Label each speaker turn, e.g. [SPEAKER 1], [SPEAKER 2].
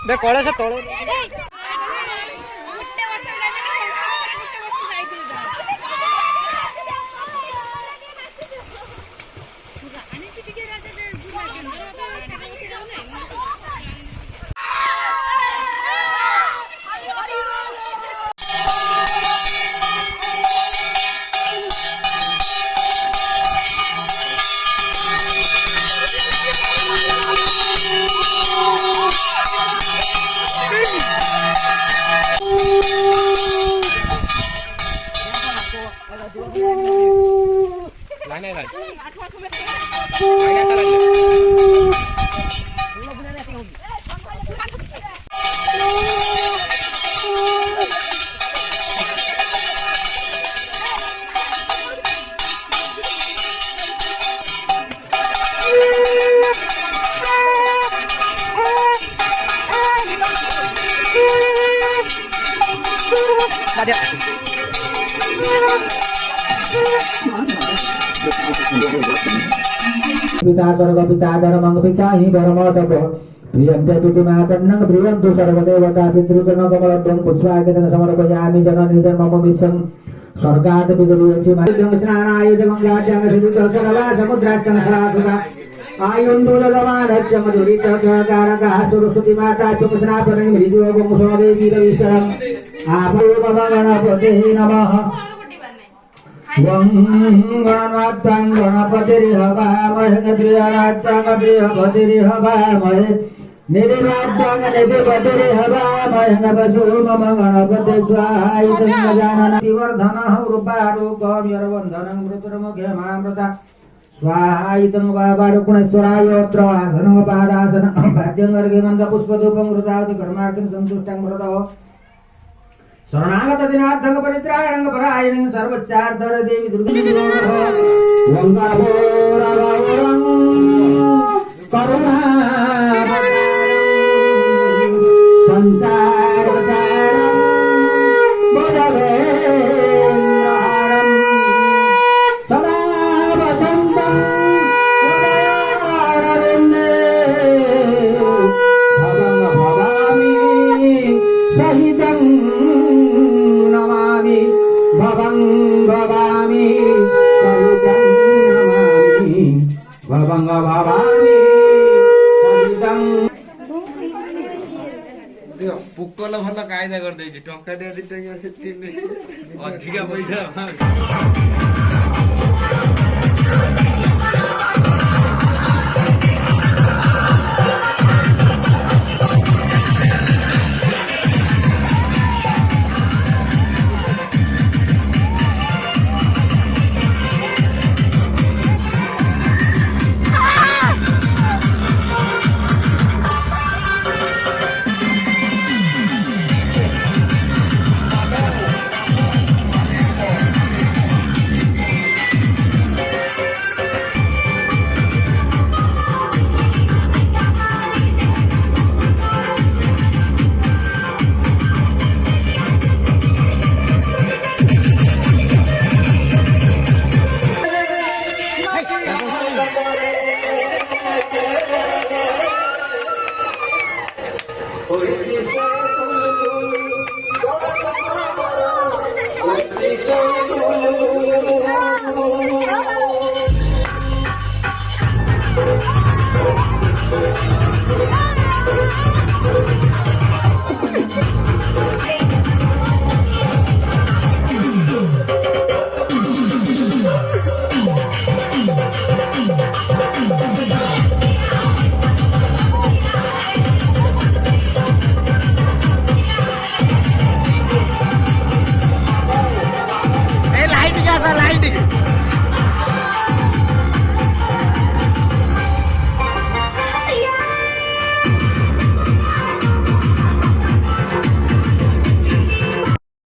[SPEAKER 1] बे कळस तळे
[SPEAKER 2] पिताधर मंग पिताहि धर्मोदक प्रियंते पितुमाकन्नं प्रियन्तु सर्वदेवता पितृगणकमलब्धं पुष्पायतन समर्पयामि जननी धर्मं विश्वं स्वर्गात् विगरीयचि मार्गं स्नानाय गंगाजं सिद्धसरवा समुद्राचन सरासुरा आयुन्दुलगमानच्च मधुरितकारकः सरस्वती माता चुमस्नापनं मृदुयोगं सोदेवी रविशरम् गणपते नमः गणनाथं गणपतिर्हवामहे गणनाथं गणपतिर्हवामहे निधिनाथं निधिपतिर्हवामहे नमः मम गणपते स्वाहायतं जाननतिवर्धनः रूपारोगं यरवन्धनं मृतुर्मुखेमामृता स्वाहायतं वारुकुणेश्वरायोऽत्र आसनं पादासनं भाज्यं पुष्पधूपं कृतावति कर्मार्थं सन्तुष्टं मृतः शरणागत दिनार्थं परित्राणं परायणं सर्वचार्धर देवी दुर्गे वंगाभोरवरं करुणा संसारसारं भजवेन्द्रहारं सदा वसन्तं उदयारविन्दे भवं भवामि सहितं भवं भवामि सहितं नमामि भवं भवामि सहितं
[SPEAKER 1] पुक्कल भल कायदा गरिदिएछु टक्का दिएछ अधिका पैसा लाइट